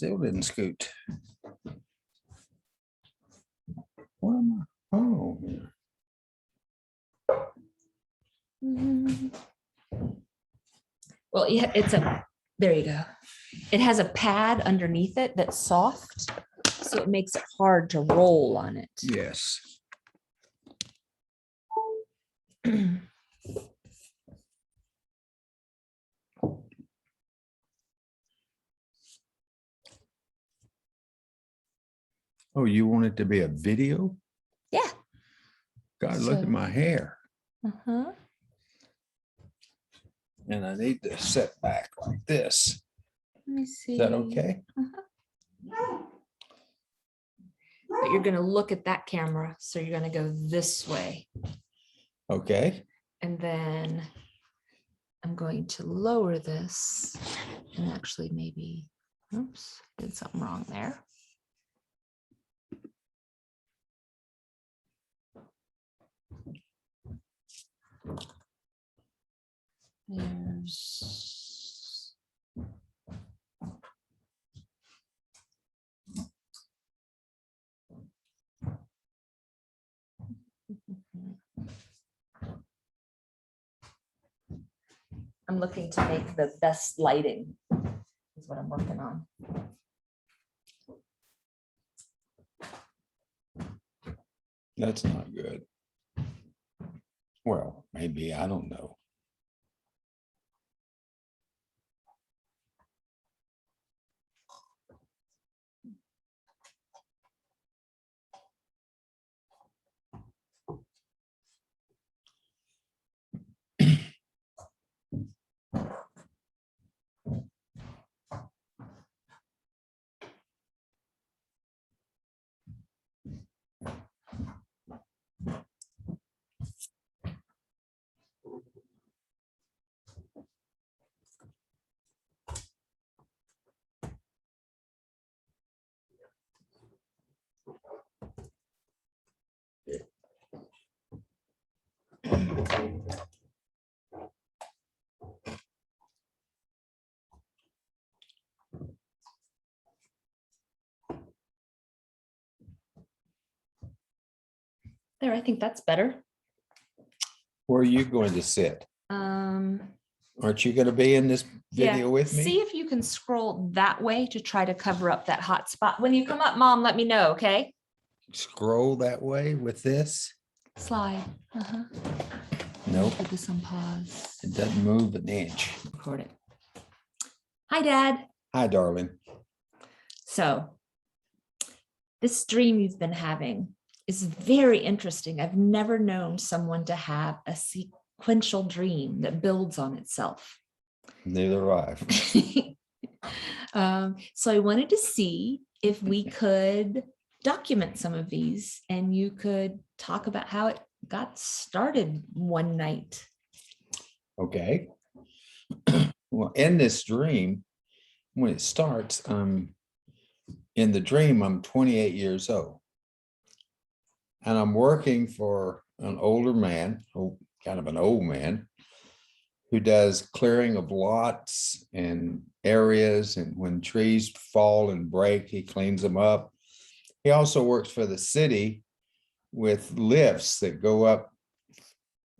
Still didn't scoot. What am I? Oh, Well, yeah, there you go. It has a pad underneath it that's soft, so it makes it hard to roll on it. yes. Oh, you want it to be a video? Yeah. God, look So- at my hair. Uh-huh. And I need to sit back like this. Let me see. Is that okay? But you're going to look at that camera. So you're going to go this way. Okay. And then I'm going to lower this and actually maybe, oops, did something wrong there. There's I'm looking to make the best lighting is what I'm working on. That's not good. Well, maybe, I don't know. There, I think that's better. Where are you going to sit? Um, Aren't you going to be in this yeah, video with me? see if you can scroll that way to try to cover up that hot spot. When you come up, Mom, let me know, okay? Scroll that way with this? Slide. Nope, Put this on pause. it doesn't move an inch. Record it. Hi, Dad. Hi, darling. So this dream you've been having is very interesting. I've never known someone to have a sequential dream that builds on itself. Neither have I. So I wanted to see if we could document some of these and you could talk about how it got started one night. Okay. Well, in this dream, when it starts, in the dream, I'm 28 years old. And I'm working for an older man, kind of an old man, who does clearing of lots and areas. And when trees fall and break, he cleans them up. He also works for the city with lifts that go up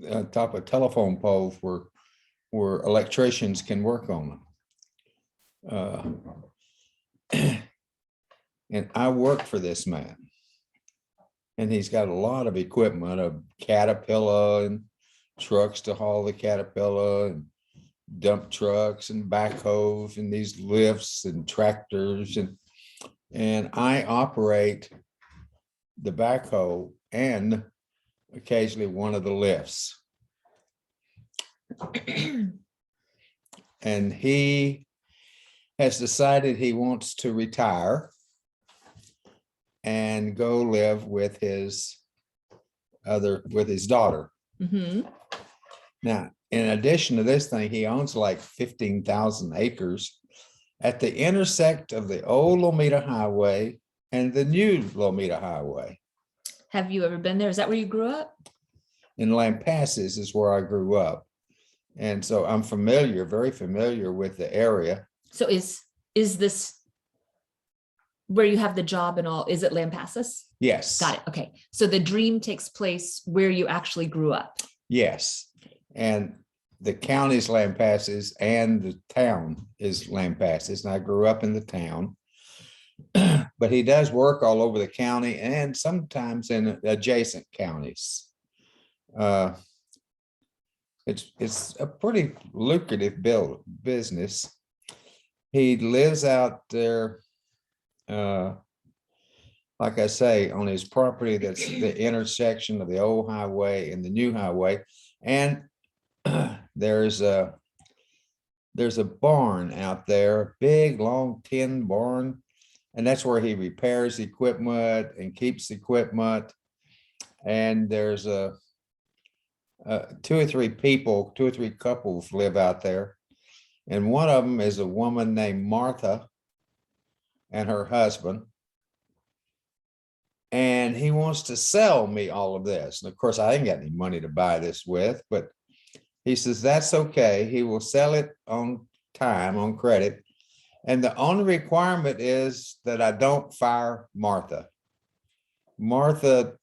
on top of telephone poles where electricians can work on them. And I work for this man. And he's got a lot of equipment, a Caterpillar and trucks to haul the Caterpillar and dump trucks and backhoes and these lifts and tractors. And I operate the backhoe and occasionally one of the lifts. And he has decided he wants to retire and go live with his daughter. Mhm. Now, in addition to this thing, he owns like 15,000 acres at the intersect of the old Lomita Highway and the new Lomita Highway. Have you ever been there? Is that where you grew up? In Lampasas is where I grew up. And so I'm familiar, very familiar with the area. So is this where you have the job and all, is it Lampasas? Yes. Got it. Okay. So the dream takes place where you actually grew up. Yes. And the county's Lampasas and the town is Lampasas. And I grew up in the town. But he does work all over the county and sometimes in adjacent counties. It's a pretty lucrative business. He lives out there, like I say, on his property that's the intersection of the old highway and the new highway. And there's a barn out there, big long tin barn, and that's where he repairs equipment and keeps equipment. And there's two or three couples live out there, and one of them is a woman named Martha and her husband. And he wants to sell me all of this. And of course, I ain't got any money to buy this with, but he says that's okay. He will sell it on time, on credit. And the only requirement is that I don't fire Martha. Martha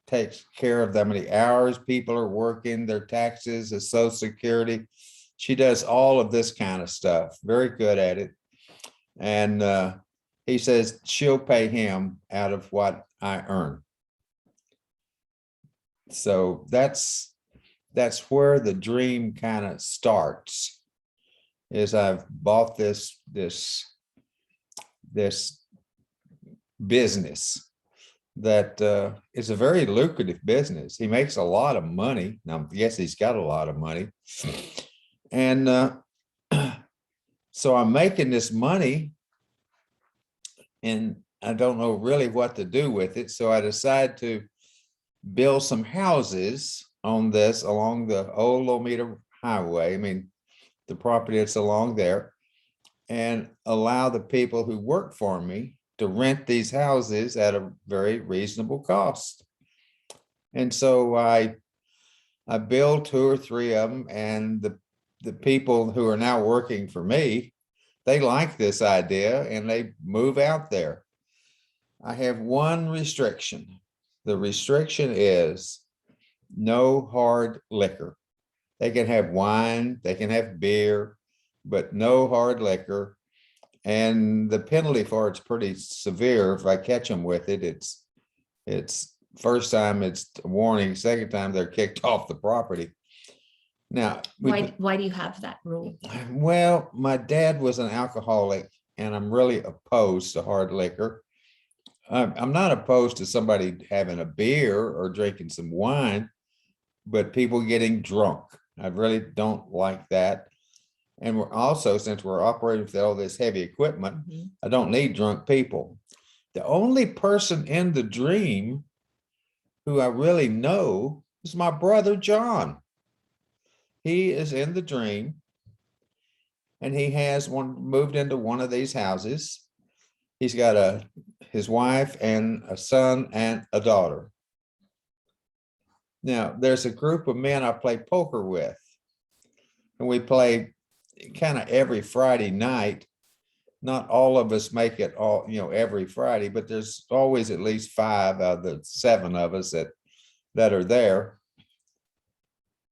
takes care of how many hours people are working, their taxes, the Social Security. She does all of this kind of stuff, very good at it. And he says she'll pay him out of what I earn. So that's where the dream kind of starts, is I've bought this business that is a very lucrative business. He makes a lot of money. Now, yes, he's got a lot of money. And so I'm making this money and I don't know really what to do with it. So I decide to build some houses on this along the old Lomita Highway. I mean, the property that's along there, and allow the people who work for me to rent these houses at a very reasonable cost. And so I build two or three of them, and the people who are now working for me, they like this idea and they move out there. I have one restriction. The restriction is no hard liquor. They can have wine, they can have beer, but no hard liquor. And the penalty for it's pretty severe. If I catch them with it, it's first time it's a warning, second time they're kicked off the property. Now, why do you have that rule? Well, my dad was an alcoholic and I'm really opposed to hard liquor. I'm not opposed to somebody having a beer or drinking some wine, but people getting drunk, I really don't like that. And we're also, since we're operating with all this heavy equipment, I don't need drunk people. The only person in the dream who I really know is my brother, John. He is in the dream and he has moved into one of these houses. He's got his wife and a son and a daughter. Now, there's a group of men I play poker with, and we play kind of every Friday night. Not all of us make it all, every Friday, but there's always at least 5 out of the 7 of us that are there.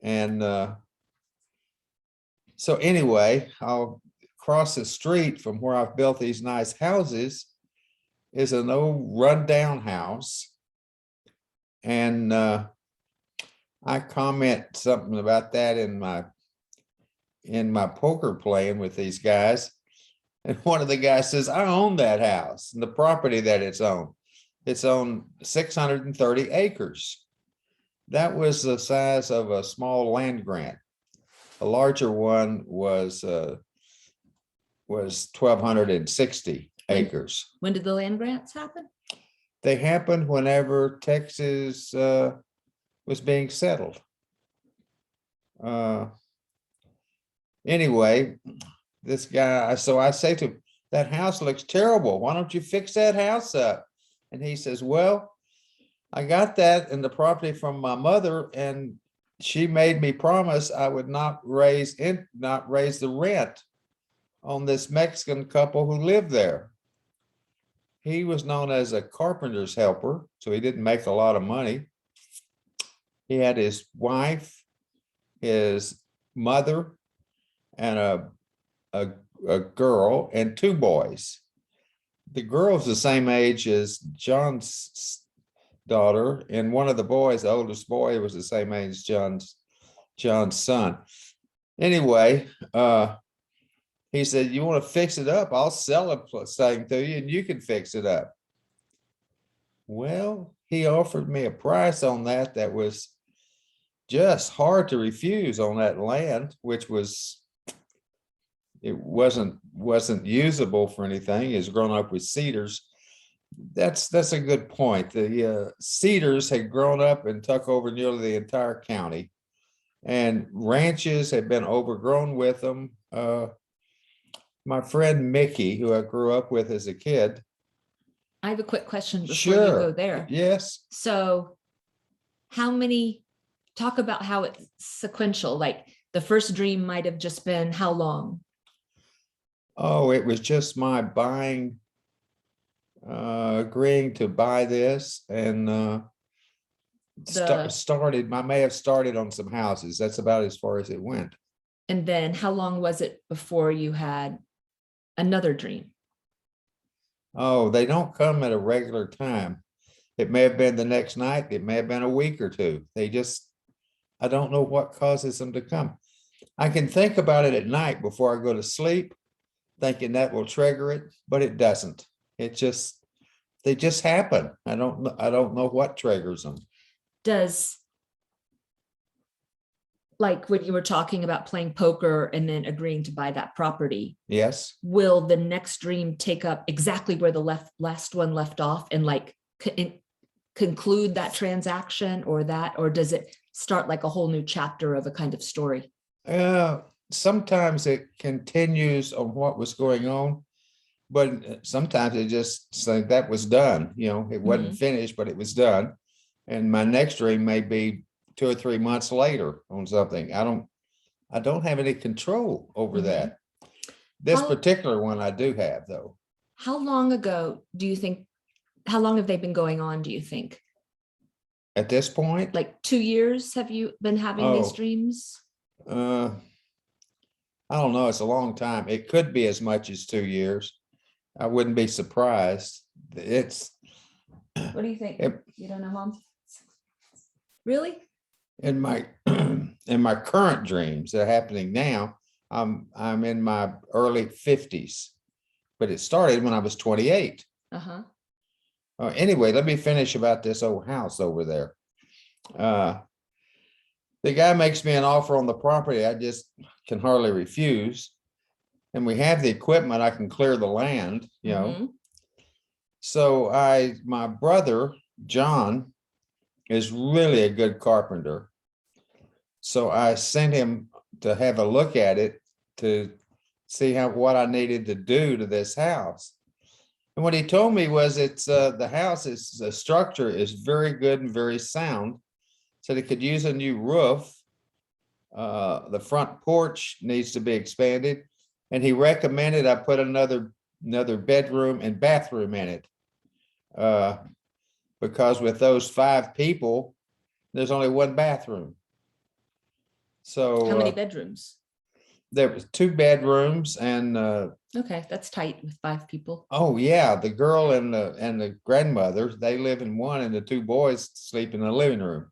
And so anyway, I'll cross the street from where I've built these nice houses is an old rundown house. And I comment something about that in my poker playing with these guys. And one of the guys says, I own that house and the property that it's on 630 acres. That was the size of a small land grant. A larger one was 1,260 acres. When did the land grants happen? They happened whenever Texas was being settled. Anyway, this guy, so I say to him, that house looks terrible. Why don't you fix that house up? And he says, well, I got that in the property from my mother, and she made me promise I would not raise the rent on this Mexican couple who lived there. he was known as a carpenter's helper, so he didn't make a lot of money. He had his wife, his mother, and a, a girl and two boys. The girl's the same age as John's daughter, and one of the boys, the oldest boy, was the same age as John's son. Anyway, he said, "You want to fix it up? I'll sell a thing to you, and you can fix it up." Well, he offered me a price on that was just hard to refuse on that land, which was, it wasn't usable for anything. It's grown up with cedars. That's a good point. The cedars had grown up and took over nearly the entire county, and ranches had been overgrown with them. My friend Mickey, who I grew up with as a kid. I have a quick question before you go there. Yes. So talk about how it's sequential, like the first dream might have just been how long? Oh, it was just my agreeing to buy this, and I may have started on some houses. That's about as far as it went. And then how long was it before you had another dream? Oh, they don't come at a regular time. It may have been the next night. It may have been a week or two. I don't know what causes them to come. I can think about it at night before I go to sleep, thinking that will trigger it, but it doesn't. They just happen. I don't know what triggers them. Like when you were talking about playing poker and then agreeing to buy that property. Yes. Will the next dream take up exactly where the last one left off and like conclude that transaction or does it start like a whole new chapter of a kind of story? Sometimes it continues on what was going on, but sometimes it just say that was done. It wasn't finished, but it was done. And my next dream may be 2 or 3 months later on something. I don't have any control over that. This particular one I do have, though. How long ago how long have they been going on, do you think? At this point? Like 2 years have you been having these dreams? I don't know. It's a long time. It could be as much as 2 years. I wouldn't be surprised. What do you think? You don't know, Mom? Really? In my current dreams that are happening now, I'm in my early 50s, but it started when I was 28. Anyway, let me finish about this old house over there. The guy makes me an offer on the property I just can hardly refuse, and we have the equipment. I can clear the land, So my brother John is really a good carpenter. So I sent him to have a look at it to see what I needed to do to this house. And what he told me was the structure is very good and very sound. So they could use a new roof. The front porch needs to be expanded. And he recommended I put another bedroom and bathroom in it. Because with those 5 people, there's only 1 bathroom. So how many bedrooms? There was 2 bedrooms and okay, that's tight with 5 people. Oh yeah, the girl and the grandmother, they live in one, and the 2 boys sleep in the living room.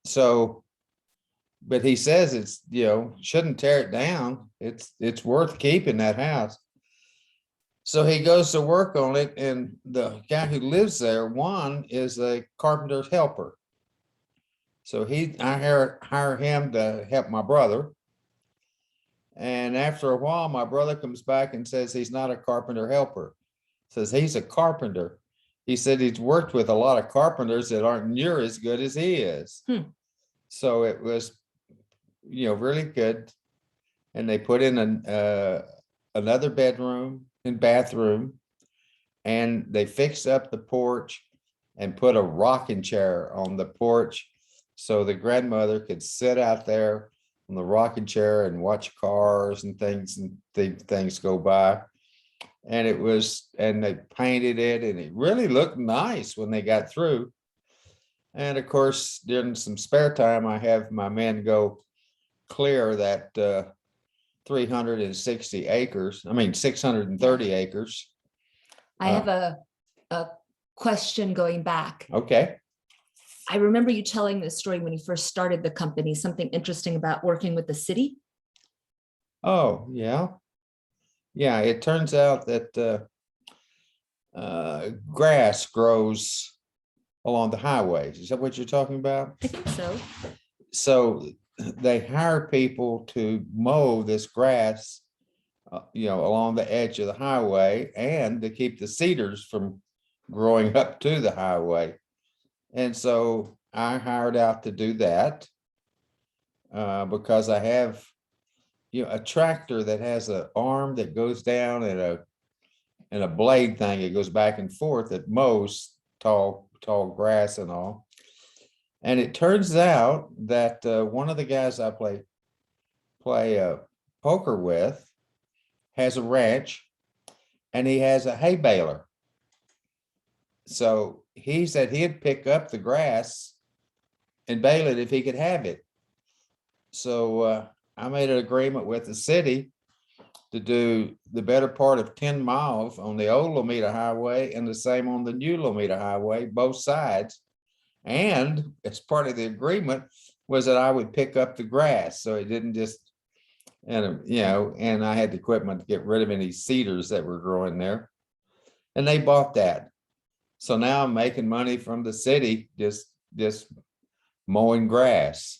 So, but he says it's, shouldn't tear it down. It's worth keeping that house. So he goes to work on it, and the guy who lives there, one, is a carpenter's helper. So I hire him to help my brother. And after a while, my brother comes back and says he's not a carpenter helper. Says he's a carpenter. He said he's worked with a lot of carpenters that aren't near as good as he is. So it was, really good. And they put in another bedroom and bathroom, and they fixed up the porch and put a rocking chair on the porch so the grandmother could sit out there on the rocking chair and watch cars and things go by. And and they painted it, and it really looked nice when they got through. And of course, during some spare time, I have my men go clear that 360 acres, I mean 630 acres. I have a question going back. Okay. I remember you telling this story when you first started the company, something interesting about working with the city. Oh, yeah. Yeah, it turns out that grass grows along the highways. Is that what you're talking about? I think so. So they hire people to mow this grass, along the edge of the highway, and to keep the cedars from growing up to the highway. And so I hired out to do that because I have, a tractor that has an arm that goes down and a blade thing. It goes back and forth that mows tall grass and all. And it turns out that one of the guys I play poker with has a ranch, and he has a hay baler. So he said he'd pick up the grass and bale it if he could have it. So I made an agreement with the city to do the better part of 10 miles on the old Lomita Highway and the same on the new Lomita Highway, both sides. And as part of the agreement was that I would pick up the grass. So it didn't just, and I had the equipment to get rid of any cedars that were growing there. And they bought that. So now I'm making money from the city, just mowing grass.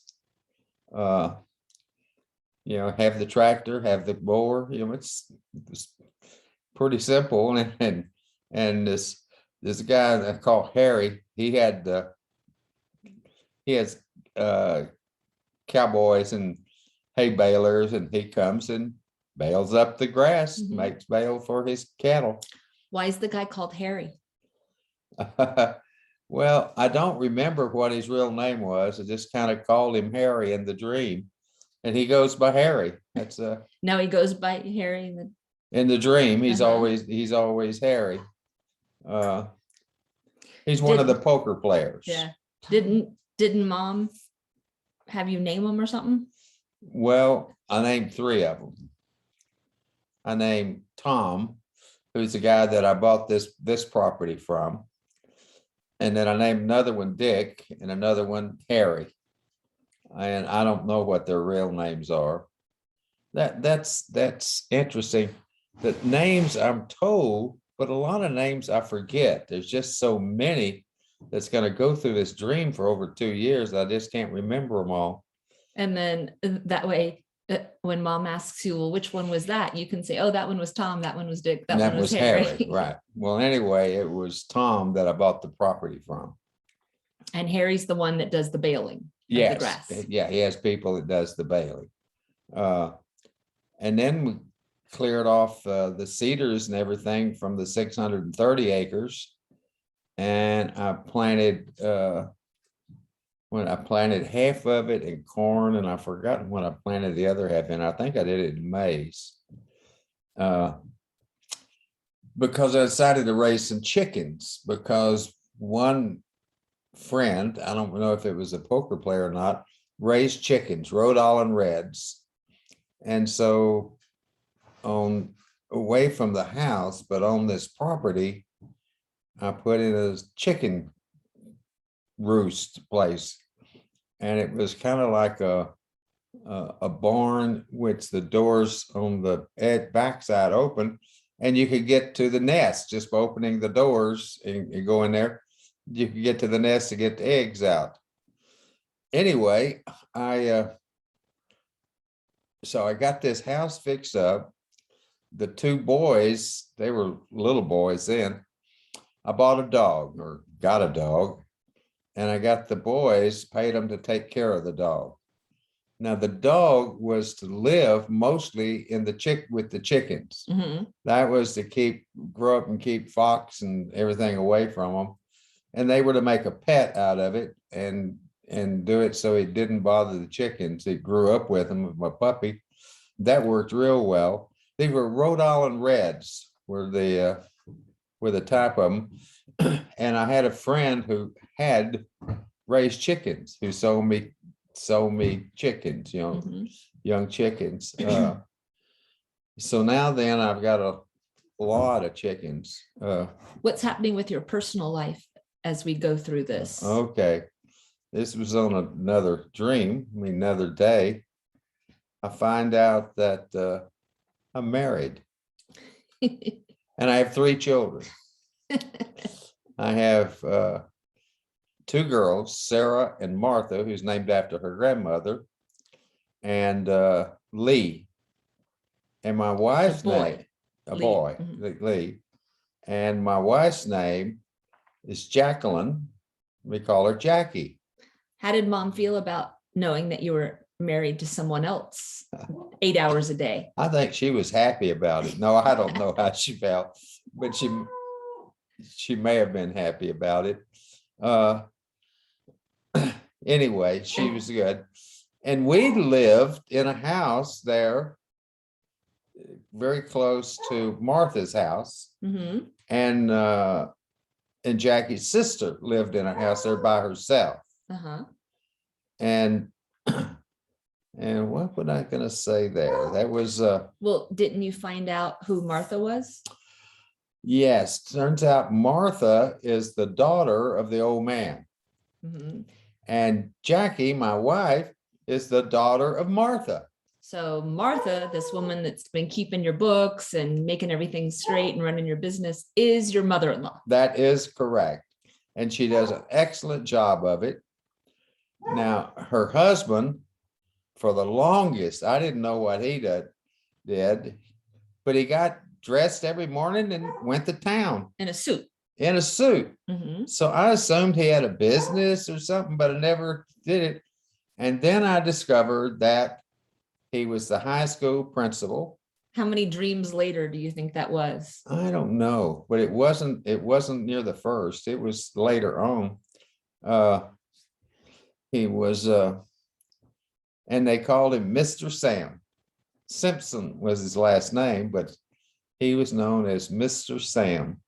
Have the tractor, have the mower, it's pretty simple. And this guy I call Harry, he has cowboys and hay balers, and he comes and bales up the grass, makes bale for his cattle. Why is the guy called Harry? Well, I don't remember what his real name was. I just kind of called him Harry in the dream, and he goes by Harry. That's Now he goes by Harry in the dream. He's always Harry. He's one of the poker players. Yeah. Didn't mom have you name him or something? Well, I named 3 of them. I named Tom, who's the guy that I bought this property from. And then I named another one Dick and another one Harry. And I don't know what their real names are. That's interesting. The names I'm told, but a lot of names I forget. There's just so many that's going to go through this dream for over 2 years. I just can't remember them all. And then that way, when mom asks you, well, which one was that? You can say, oh, that one was Tom, that one was Dick, that one was Harry. Right. Well, anyway, it was Tom that I bought the property from. And Harry's the one that does the baling of the grass. Yeah, he has people that does the baling. And then we cleared off the cedars and everything from the 630 acres. And I planted half of it in corn, and I've forgotten when I planted the other half in. I think I did it in maize. Because I decided to raise some chickens, because one friend, I don't know if it was a poker player or not, raised chickens, Rhode Island Reds. And so away from the house, but on this property, I put in a chicken roost place. And it was kind of like a barn, which the doors on the backside open, and you could get to the nest just by opening the doors and go in there. You could get to the nest to get the eggs out. Anyway, so I got this house fixed up. The 2 boys, they were little boys then. I bought a dog, or got a dog, and I got the boys, paid them to take care of the dog. Now the dog was to live mostly in with the chickens. That was to grow up and keep fox and everything away from them. And they were to make a pet out of it and do it so it didn't bother the chickens. It grew up with them, with my puppy. That worked real well. They were Rhode Island Reds, were the type of them. And I had a friend who had raised chickens, who sold me chickens, Mhm. young chickens. So now then I've got a lot of chickens. What's happening with your personal life as we go through this? Okay. This was on another dream, another day. I find out that I'm married and I have 3 children. I have 2 girls, Sarah and Martha, who's named after her grandmother, and Lee. And my wife's name, a Lee. boy, Mhm. Lee. And my wife's name is Jacqueline. We call her Jackie. How did mom feel about knowing that you were married to someone else 8 hours a day? I think she was happy about it. No, I don't know how she felt, but she may have been happy about it. Anyway, she was good. And we lived in a house there very close to Martha's house. Mhm. And Jackie's sister lived in a house there by herself. Uh-huh. And and what was I gonna say there? That was Well, didn't you find out who Martha was? yes, turns out Martha is the daughter of the old man. Mhm. And Jackie, my wife, is the daughter of Martha. So Martha, this woman that's been keeping your books and making everything straight and running your business, is your mother-in-law. That is correct. And she does an excellent job of it. Now, her husband, for the longest, I didn't know what he did, but he got dressed every morning and went to town In a suit. in a suit. Mhm. So I assumed he had a business or something, but I never did it. And then I discovered that he was the high school principal. How many dreams later do you think that was? I don't know, but it wasn't near the first. It was later on. He was and they called him Mr. Sam. Simpson was his last name, but he was known as Mr. Sam.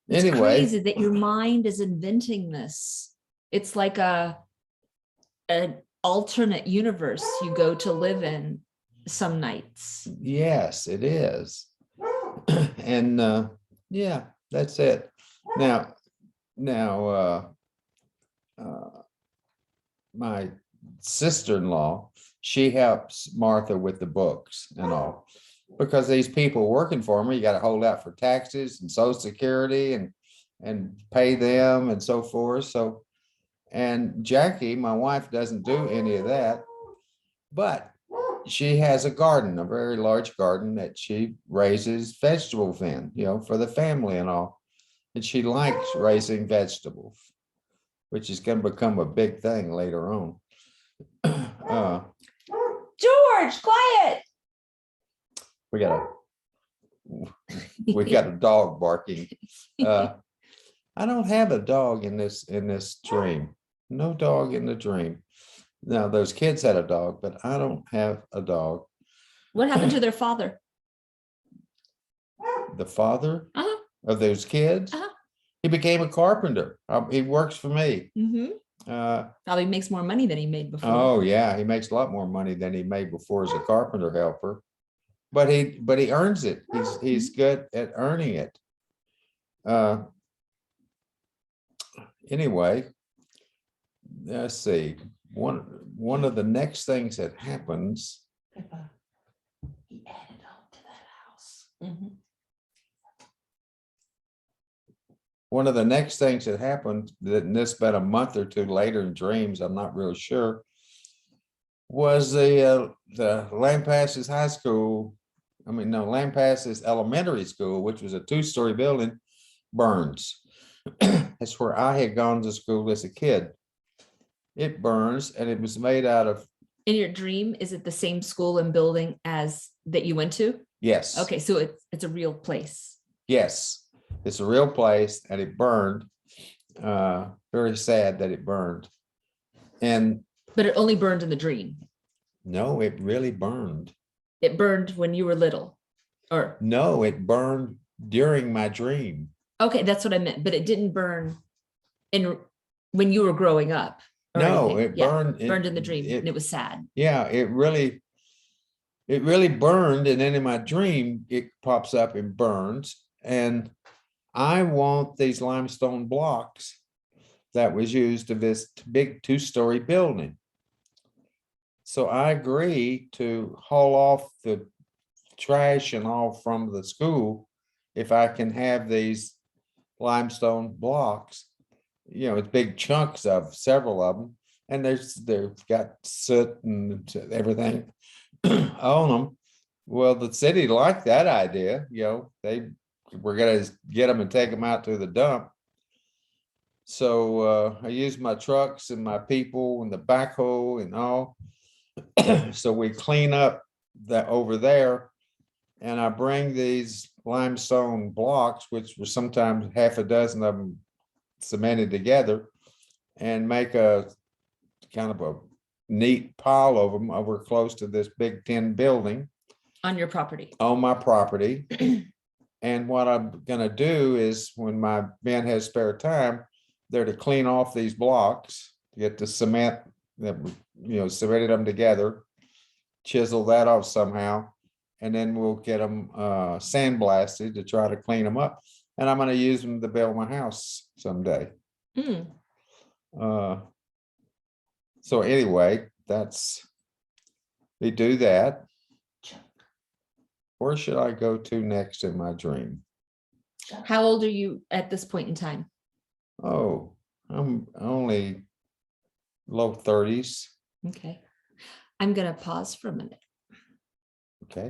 It's Anyway, crazy that your mind is inventing this. It's like an alternate universe you go to live in some nights. yes, it is. And yeah, that's it. Now, my sister-in-law, she helps Martha with the books and all, because these people working for me, you got to hold out for taxes and Social Security and pay them and so forth. So, and Jackie, my wife, doesn't do any of that, but she has a garden, a very large garden that she raises vegetables in, for the family and all. And she likes raising vegetables, which is going to become a big thing later on. George, quiet. We got a dog barking. I don't have a dog in this dream. No dog in the dream. Now those kids had a dog, but I don't have a dog. What happened to their father? The father Uh-huh. of those kids, Uh-huh. he became a carpenter. He works for me. Probably makes more money than he made before. Oh yeah, he makes a lot more money than he made before as a carpenter helper. But he earns it. He's good at earning it. Anyway, let's see. One of the next things that happens. He added on to that house. One of the next things that happened, and this been a month or two later in dreams, I'm not real sure, was the Lampasas High School. Lampasas Elementary School, which was a 2-story building, burns. That's where I had gone to school as a kid. It burns, and it was made out of. In your dream, is it the same school and building as that you went to? Yes. Okay, so it's a real place. Yes, it's a real place, and it burned. Very sad that it burned. But it only burned in the dream. No, it really burned. It burned when you were little. Or, No, it burned during my dream. okay, that's what I meant, but it didn't burn in when you were growing up or No, anything. it Yeah, burned. burned in the dream and it was sad. Yeah, it really burned. And then in my dream, it pops up and burns. And I want these limestone blocks that was used to this big 2-story building. So I agree to haul off the trash and all from the school if I can have these limestone blocks. You know, it's big chunks of several of them, and they've got soot and everything on them. Well, the city liked that idea. You know, they were gonna get them and take them out to the dump. So I used my trucks and my people and the backhoe and all. So we clean up that over there, and I bring these limestone blocks, which were sometimes half a dozen of them cemented together, and make a kind of a neat pile of them over close to this big tin building On your property. on my property. And what I'm gonna do is when my man has spare time, they're to clean off these blocks, get the cement that, cemented them together, chisel that off somehow, and then we'll get them sandblasted to try to clean them up. And I'm gonna use them to build my house someday. Hmm. So anyway, we do that. Where should I go to next in my dream? How old are you at this point in time? Oh, I'm only low 30s. Okay. I'm going to pause for a minute.